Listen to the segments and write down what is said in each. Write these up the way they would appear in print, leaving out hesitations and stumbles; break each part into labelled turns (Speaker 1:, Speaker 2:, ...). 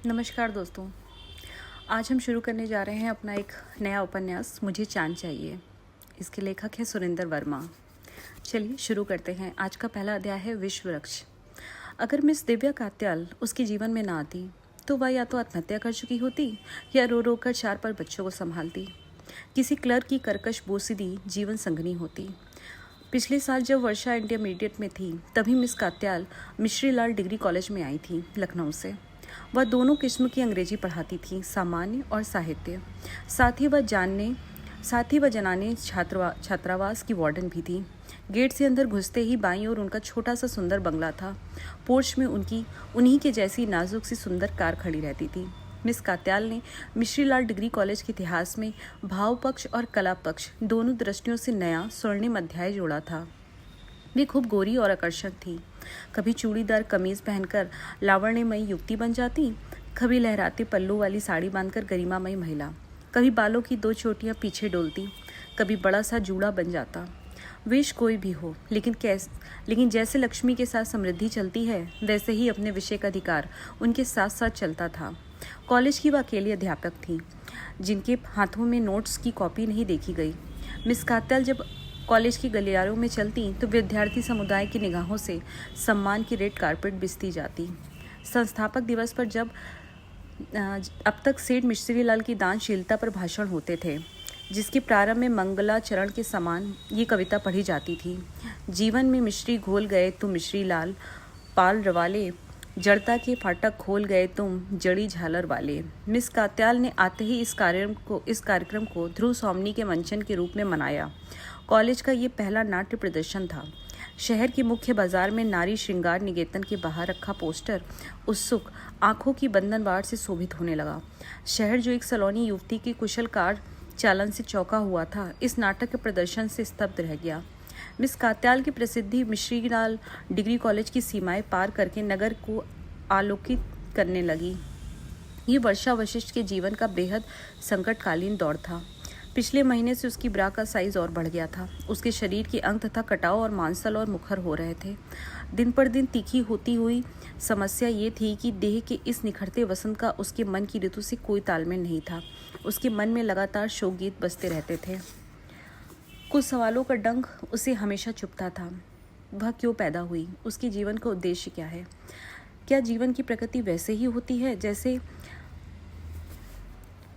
Speaker 1: नमस्कार दोस्तों। आज हम शुरू करने जा रहे हैं अपना एक नया उपन्यास मुझे चाँद चाहिए। इसके लेखक हैं सुरेंद्र वर्मा। चलिए शुरू करते हैं। आज का पहला अध्याय है विश्व वृक्ष। अगर मिस दिव्या कात्याल उसके जीवन में ना आती तो वह या तो आत्महत्या कर चुकी होती या रो रो कर 4 बच्चों को संभालती। किसी क्लर्क की कर्कश बोसीदी जीवन संगनी होती। पिछले साल जब वर्षा इंटरमीडिएट में थी तभी miss Katyal Mishri Lal degree college में आई थी लखनऊ से। वह दोनों किस्म की अंग्रेजी पढ़ाती थी, सामान्य और साहित्य। साथ ही वह जनाने छात्रावास की वार्डन भी थी। गेट से अंदर घुसते ही बाईं ओर उनका छोटा सा सुंदर बंगला था। पोर्च में उन्हीं के जैसी नाजुक सी सुंदर कार खड़ी रहती थी। मिस कात्याल ने मिश्रीलाल डिग्री कॉलेज के इतिहास में भाव पक्ष और कला पक्ष दोनों दृष्टियों से नया स्वर्णिम अध्याय जोड़ा था। वे खूब गोरी और आकर्षक थी। कभी चूड़ीदार कमीज पहनकर लावण्यमयी युवती बन जाती, कभी लहराते पल्लू वाली साड़ी बांधकर गरिमामयी महिला, कभी बालों की 2 चोटियां पीछे डोलती, कभी बड़ा सा जूड़ा बन जाता। वेश कोई भी हो, लेकिन जैसे लक्ष्मी के साथ समृद्धि चलती है वैसे ही अपने विषय का अधिकार उनके साथ साथ चलता था। कॉलेज की वह अकेली अध्यापक थी जिनके हाथों में नोट्स की कॉपी नहीं देखी गई। मिस कात्याल जब कॉलेज की गलियारों में चलती तो विद्यार्थी समुदाय की निगाहों से सम्मान की रेड कारपेट बिछती जाती। संस्थापक दिवस पर जब अब तक सेठ मिश्रीलाल की दानशीलता पर भाषण होते थे, जिसके प्रारंभ में मंगलाचरण के समान ये कविता पढ़ी जाती थी। जीवन में मिश्री घोल गए तुम मिश्रीलाल, पाल रवाले जड़ता के फाटक खोल गए तुम जड़ी झालर वाले। मिस कात्याल ने आते ही इस कार्यक्रम को ध्रुव सौमनी के मंचन के रूप में मनाया। कॉलेज का ये पहला नाट्य प्रदर्शन था। शहर के मुख्य बाजार में नारी श्रृंगार निकेतन के बाहर रखा पोस्टर उत्सुक आंखों की बंधनवार से शोभित होने लगा। शहर जो एक सलोनी युवती की कुशल कार चालन से चौंका हुआ था, इस नाटक के प्रदर्शन से स्तब्ध रह गया। मिस कात्याल की प्रसिद्धि मिश्रीलाल डिग्री कॉलेज की सीमाएं पार करके नगर को आलोकित करने लगी। ये वर्षा वशिष्ठ के जीवन का बेहद संकटकालीन दौर था। पिछले महीने से उसकी ब्रा का साइज और बढ़ गया था। उसके शरीर के अंग तथा कटाव और मांसल और मुखर हो रहे थे। दिन पर दिन तीखी होती हुई समस्या ये थी कि देह के इस निखरते वसंत का उसके मन की ऋतु से कोई तालमेल नहीं था। उसके मन में लगातार शोक गीत बजते रहते थे। कुछ सवालों का डंक उसे हमेशा चुभता था। वह क्यों पैदा हुई? उसके जीवन का उद्देश्य क्या है? क्या जीवन की प्रकृति वैसे ही होती है जैसे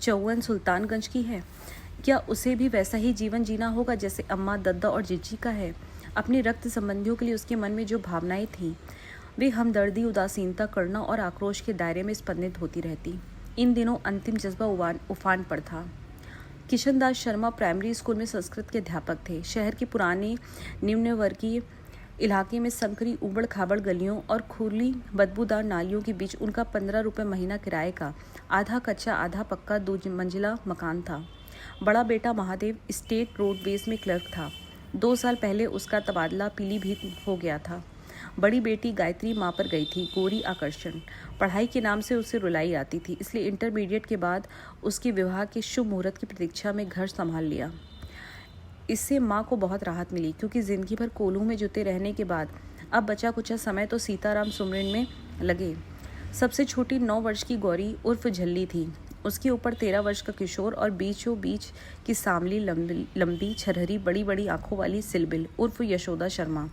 Speaker 1: चौवन सुल्तानगंज की है? क्या उसे भी वैसा ही जीवन जीना होगा जैसे अम्मा, दद्दा और जीजी का है? अपने रक्त संबंधियों के लिए उसके मन में जो भावनाएं थीं, वे हमदर्दी, उदासीनता, करुणा और आक्रोश के दायरे में स्पंदित होती रहती। इन दिनों अंतिम जज्बा उफान पर था। किशन दास शर्मा प्राइमरी स्कूल में संस्कृत के अध्यापक थे। शहर के पुराने निम्न वर्गीय इलाके में संकरी उबड़ खाबड़ गलियों और खुली बदबूदार नालियों के बीच उनका 15 रुपये महीना किराए का आधा कच्चा आधा पक्का 2 मंजिला मकान था। बड़ा बेटा महादेव स्टेट रोडवेज में क्लर्क था। 2 साल पहले उसका तबादला पीलीभीत हो गया था। बड़ी बेटी गायत्री माँ पर गई थी, गोरी आकर्षण। पढ़ाई के नाम से उसे रुलाई आती थी, इसलिए इंटरमीडिएट के बाद उसके विवाह के शुभ मुहूर्त की प्रतीक्षा में घर संभाल लिया। इससे माँ को बहुत राहत मिली, क्योंकि जिंदगी भर कोल्हू में जुटे रहने के बाद अब बचा कुचा समय तो सीताराम सुमरन में लगे। सबसे छोटी 9 वर्ष की गौरी उर्फ झल्ली थी। उसके ऊपर 13 वर्ष का किशोर और बीचों बीच की सांवली लंबी छरहरी बड़ी बड़ी आंखों वाली सिलबिल उर्फ यशोदा शर्मा।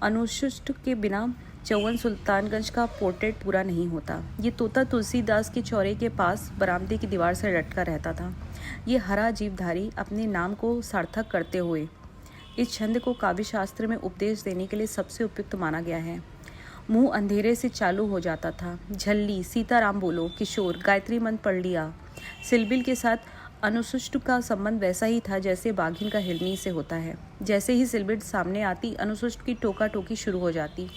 Speaker 1: अनुशिष्ट के बिना चौवन सुल्तानगंज का पोर्ट्रेट पूरा नहीं होता। ये तोता तुलसीदास के चौरे के पास बरामदे की दीवार से लटका रहता था। ये हरा जीवधारी अपने नाम को सार्थक करते हुए इस छंद को काव्य शास्त्र में उपदेश देने के लिए सबसे उपयुक्त माना गया है। मुंह अंधेरे से चालू हो जाता था। झल्ली, सीताराम बोलो, किशोर, गायत्री मंत्र पढ़ लिया। सिलबिल के साथ अनुशिष्ट का संबंध वैसा ही था जैसे बाघिन का हिरनी से होता है। जैसे ही सिलबिल सामने आती, अनुशिष्ट की टोका टोकी शुरू हो जाती।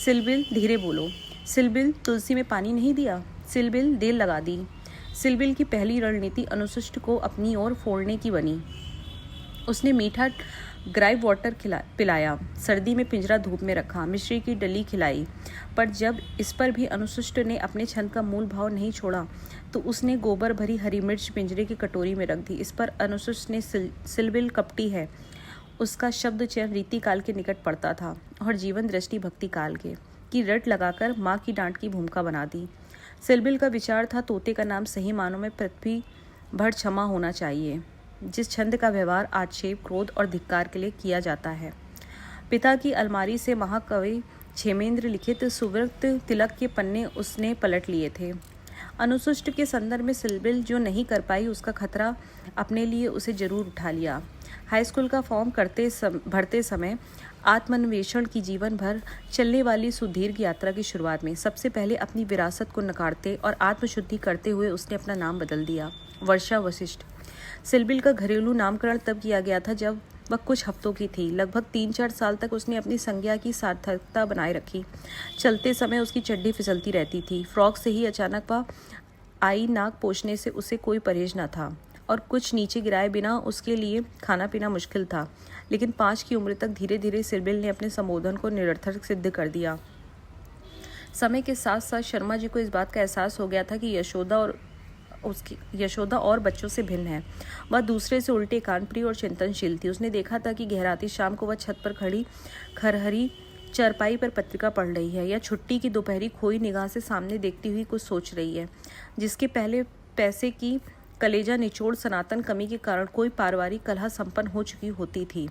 Speaker 1: सिलबिल, धीरे बोलो। सिलबिल, तुलसी में पानी नहीं दिया। सिलबिल, देर लगा दी। सिलबिल की पहली रणनीति अनुशिष्ट को अपनी ओर फोड़ने की बनी। उसने मीठा ग्राइव वाटर पिलाया, सर्दी में पिंजरा धूप में रखा, मिश्री की डली खिलाई। पर जब इस पर भी अनुशिष्ट ने अपने छंद का मूल भाव नहीं छोड़ा तो उसने गोबर भरी हरी मिर्च पिंजरे की कटोरी में रख दी। इस पर अनुशिष्ट ने सिलबिल कपटी है, उसका शब्द चयन रीति काल के निकट पड़ता था और जीवन दृष्टि भक्ति काल के की रट लगाकर माँ की डांट की भूमिका बना दी। सिलबिल का विचार था तोते का नाम सही मानों में पृथ्वी भर क्षमा होना चाहिए, जिस छंद का व्यवहार आक्षेप, क्रोध और धिक्कार के लिए किया जाता है। पिता की अलमारी से महाकवि क्षेमेंद्र लिखित सुव्रत तिलक के पन्ने उसने पलट लिए थे। अनुशिष्ट के संदर्भ में सिलबिल जो नहीं कर पाई उसका खतरा अपने लिए उसे जरूर उठा लिया। हाई स्कूल का फॉर्म भरते समय आत्मान्वेषण की जीवन भर चलने वाली सुदीर्घ यात्रा की शुरुआत में सबसे पहले अपनी विरासत को नकारते और आत्मशुद्धि करते हुए उसने अपना नाम बदल दिया, वर्षा वशिष्ठ। सिलबिल का घरेलू नामकरण तब किया गया था जब वह कुछ हफ्तों की थी। लगभग 3-4 साल तक उसने अपनी संज्ञा की सार्थकता बनाए रखी। चलते समय उसकी चड्डी फिसलती रहती थी। फ्रॉक से ही अचानक वह आई नाक पोंछने से उसे कोई परहेज न था और कुछ नीचे गिराए बिना उसके लिए खाना पीना मुश्किल था। लेकिन 5 की उम्र तक धीरे धीरे सिलबिल ने अपने संबोधन को निरर्थक सिद्ध कर दिया। समय के साथ साथ शर्मा जी को इस बात का एहसास हो गया था कि यशोदा और बच्चों से भिन्न है। वह दूसरे से उल्टे कानप्रिय और चिंतनशील थी। उसने देखा था कि गहराती शाम को वह छत पर खड़ी खरहरी चरपाई पर पत्रिका पढ़ रही है या छुट्टी की दोपहरी खोई निगाह से सामने देखती हुई कुछ सोच रही है, जिसके पहले पैसे की कलेजा निचोड़ सनातन कमी के कारण कोई पारिवारिक कलह संपन्न हो चुकी होती थी।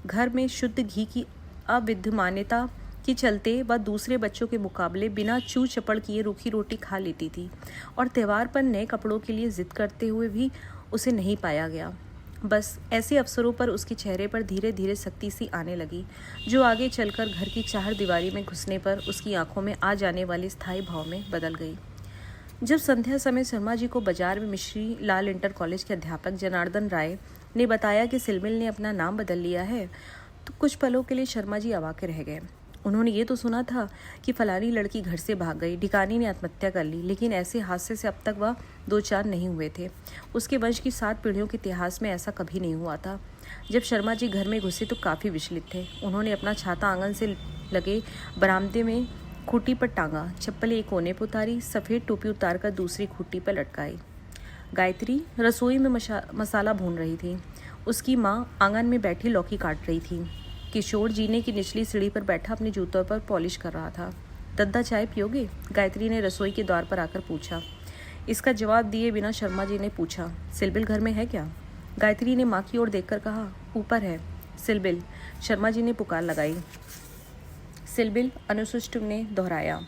Speaker 1: घर में शुद्ध घी की अविद्यमानता के चलते वह दूसरे बच्चों के मुकाबले बिना चू चपड़ किए रूखी रोटी खा लेती थी और त्यौहार पर नए कपड़ों के लिए जिद करते हुए भी उसे नहीं पाया गया। बस ऐसे अवसरों पर उसके चेहरे पर धीरे धीरे सख्ती सी आने लगी, जो आगे चलकर घर की चार दीवारी में घुसने पर उसकी आंखों में आ जाने वाले स्थायी भाव में बदल गई। जब संध्या समय शर्मा जी को बाजार में मिश्री लाल इंटर कॉलेज के अध्यापक जनार्दन राय ने बताया कि सिलबिल ने अपना नाम बदल लिया है, तो कुछ पलों के लिए शर्मा जी अवाके रह गए। उन्होंने ये तो सुना था कि फलानी लड़की घर से भाग गई, ढिकानी ने आत्महत्या कर ली, लेकिन ऐसे हादसे से अब तक वह 2-4 नहीं हुए थे। उसके वंश की 7 पीढ़ियों के इतिहास में ऐसा कभी नहीं हुआ था। जब शर्मा जी घर में घुसे तो काफ़ी विचलित थे। उन्होंने अपना छाता आंगन से लगे बरामदे में खूंटी पर टांगा, चप्पल एक कोने पर उतारी, सफ़ेद टोपी उतारकर दूसरी खूंटी पर लटकाई। गायत्री रसोई में मसाला भून रही थी। उसकी माँ आंगन में बैठी लौकी काट रही थी। किशोर जीने की निचली सीढ़ी पर बैठा अपने जूतों पर पॉलिश कर रहा था। दद्दा चाय पियोगे? गायत्री ने रसोई के द्वार पर आकर पूछा। इसका जवाब दिए बिना शर्मा जी ने पूछा, सिलबिल घर में है क्या? गायत्री ने माँ की ओर देखकर कहा, ऊपर है। सिलबिल, शर्मा जी ने पुकार लगाई। सिलबिल, अनुशिष्ट ने दोहराया।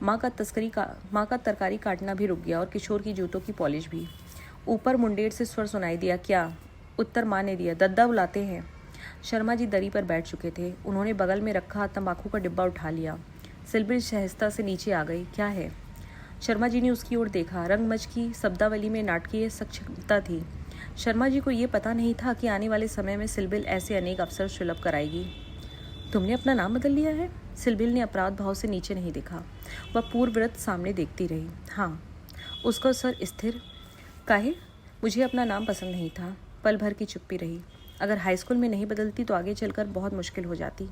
Speaker 1: माँ का तरकारी काटना भी रुक गया और किशोर की जूतों की पॉलिश भी। ऊपर मुंडेर से स्वर सुनाई दिया। क्या? उत्तर माँ ने दिया। दद्दा बुलाते हैं। शर्मा जी दरी पर बैठ चुके थे। उन्होंने बगल में रखा तंबाकू का डिब्बा उठा लिया। सिलबिल सहजता से नीचे आ गई। क्या है? शर्मा जी ने उसकी ओर देखा। रंगमंच की शब्दावली में नाटकीय सक्षमता थी। शर्मा जी को ये पता नहीं था कि आने वाले समय में सिलबिल ऐसे अनेक अवसर सुलभ कराएगी। तुमने अपना नाम बदल लिया है? सिलबिल ने अपराध भाव से नीचे नहीं देखा। वह पूर्ववत सामने देखती रही। हाँ। उसका सर स्थिर। काहे? मुझे अपना नाम पसंद नहीं था। पल भर की चुप्पी रही। अगर हाई स्कूल में नहीं बदलती तो आगे चलकर बहुत मुश्किल हो जाती।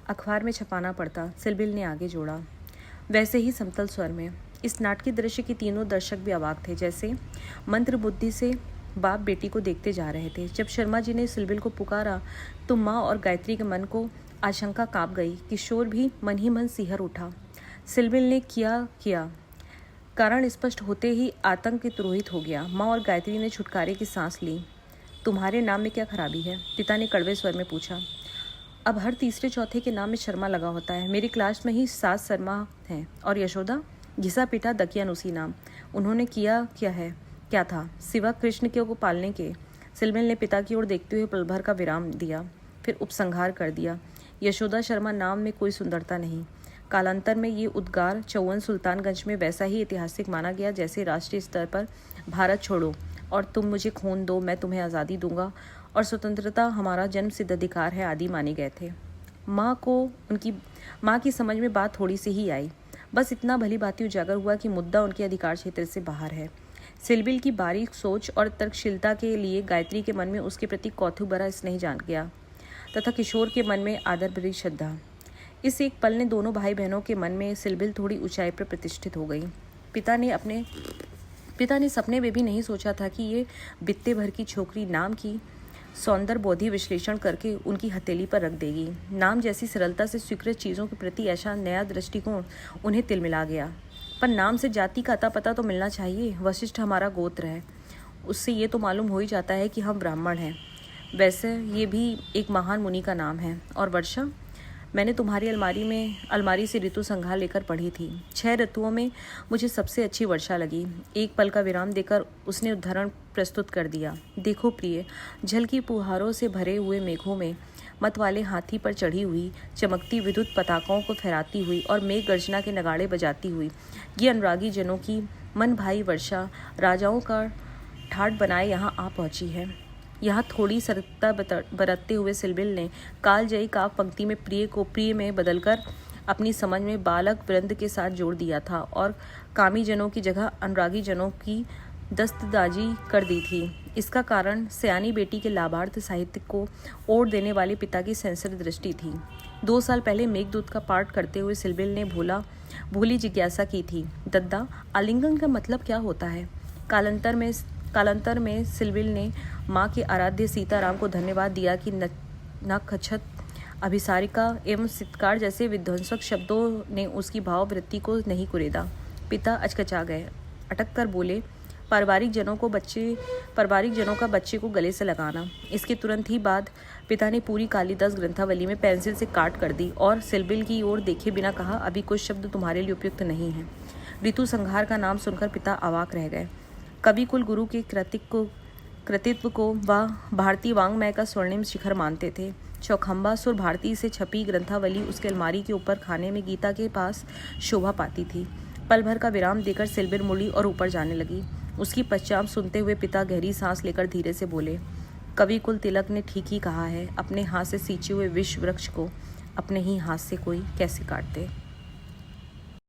Speaker 1: अखबार में छपाना पड़ता। सिलबिल ने आगे जोड़ा, वैसे ही समतल स्वर में। इस नाटकीय दृश्य के तीनों दर्शक भी अवाक थे, जैसे मंत्र बुद्धि से बाप बेटी को देखते जा रहे थे। जब शर्मा जी ने सिलबिल को पुकारा तो माँ और गायत्री के मन को आशंका काँप गई। किशोर भी मन ही मन सिहर उठा। सिलबिल ने किया कारण स्पष्ट होते ही आतंक तिरोहित हो गया। माँ और गायत्री ने छुटकारे की सांस ली। तुम्हारे नाम में क्या खराबी है? पिता ने कड़वे स्वर में पूछा। अब हर तीसरे चौथे के नाम में शर्मा लगा होता है। मेरी क्लास में ही 7 शर्मा हैं। और यशोदा? घिसा पिटा दकियानुसी नाम। उन्होंने किया क्या है? क्या था सिवा कृष्ण के को पालने के? सिलबिल ने पिता की ओर देखते हुए पल भर का विराम दिया, फिर उपसंहार कर दिया। यशोदा शर्मा नाम में कोई सुंदरता नहीं। कालांतर में ये उद्गार चौवन सुल्तानगंज में वैसा ही ऐतिहासिक माना गया जैसे राष्ट्रीय स्तर पर भारत छोड़ो और तुम मुझे खून दो, मैं तुम्हें आज़ादी दूंगा और स्वतंत्रता हमारा जन्म सिद्ध अधिकार है आदि माने गए थे। माँ की समझ में बात थोड़ी सी ही आई। बस इतना भली भांति उजागर हुआ कि मुद्दा उनके अधिकार क्षेत्र से बाहर है। सिलबिल की बारीक सोच और तर्कशीलता के लिए गायत्री के मन में उसके प्रति कौतूहल भरा स्नेह जाग गया तथा किशोर के मन में आदर भरी श्रद्धा। इस एक पल ने दोनों भाई बहनों के मन में सिलबिल थोड़ी ऊंचाई पर प्रतिष्ठित हो गई। पिता ने सपने में भी नहीं सोचा था कि ये बित्ते भर की छोकरी नाम की सौंदर्य बोधि विश्लेषण करके उनकी हथेली पर रख देगी। नाम जैसी सरलता से स्वीकृत चीज़ों के प्रति ऐसा नया दृष्टिकोण उन्हें तिलमिला गया। पर नाम से जाति का अता पता तो मिलना चाहिए। वशिष्ठ हमारा गोत्र है, उससे ये तो मालूम हो ही जाता है कि हम ब्राह्मण हैं। वैसे ये भी एक महान मुनि का नाम है। और वर्षा, मैंने तुम्हारी अलमारी से ऋतु संहार लेकर पढ़ी थी। 6 ऋतुओं में मुझे सबसे अच्छी वर्षा लगी। एक पल का विराम देकर उसने उदाहरण प्रस्तुत कर दिया। देखो प्रिय, झलकी फुहारों से भरे हुए मेघों में मत वाले हाथी पर चढ़ी हुई, चमकती विद्युत पताकाओं को फहराती हुई और मेघ गर्जना के नगाड़े बजाती हुई ये अनुरागी जनों की मन भाई वर्षा राजाओं का ठाट बनाए यहाँ आ पहुंची है। यहाँ थोड़ी सरलता बरतते हुए सिलबिल ने कालजयी काव्य पंक्ति में प्रिय को प्रिय में बदलकर अपनी समझ में बालक वृंद के साथ जोड़ दिया था और कामी जनों की जगह अनुरागी जनों की दस्तदाजी कर दी थी। इसका कारण सयानी बेटी के लाभार्थ साहित्य को ओढ़ देने वाले पिता की सेंसर दृष्टि थी। 2 साल पहले मेघदूत का पाठ करते हुए सिलबिल ने भूली जिज्ञासा की थी, दद्दा, आलिंगन का मतलब क्या होता है? कालांतर में सिलबिल ने माँ के आराध्य सीताराम को धन्यवाद दिया कि नखछत, अभिसारिका एवं सितकार जैसे विध्वंसक शब्दों ने उसकी भाववृत्ति को नहीं कुरेदा। पिता अचकचा गए, अटक कर बोले, पारिवारिक जनों का बच्चे को गले से लगाना। इसके तुरंत ही बाद पिता ने पूरी कालिदास ग्रंथावली में पेंसिल से काट कर दी और सिलबिल की ओर देखे बिना कहा, अभी कुछ शब्द तुम्हारे लिए उपयुक्त नहीं है। ऋतु संहार का नाम सुनकर पिता अवाक रह गए। कवि कुल गुरु के कृतित्व को वह भारतीय वाङ्मय का स्वर्णिम शिखर मानते थे। चौखंबा सुर भारती से छपी ग्रंथावली उसके अलमारी के ऊपर खाने में गीता के पास शोभा पाती थी। पल भर का विराम देकर सिलबिल मुड़ी और ऊपर जाने लगी। उसकी पश्चात सुनते हुए पिता गहरी सांस लेकर धीरे से बोले, कवि कुल तिलक ने ठीक ही कहा है, अपने हाथ से सींचे हुए विष वृक्ष को अपने ही हाथ से कोई कैसे काट दे।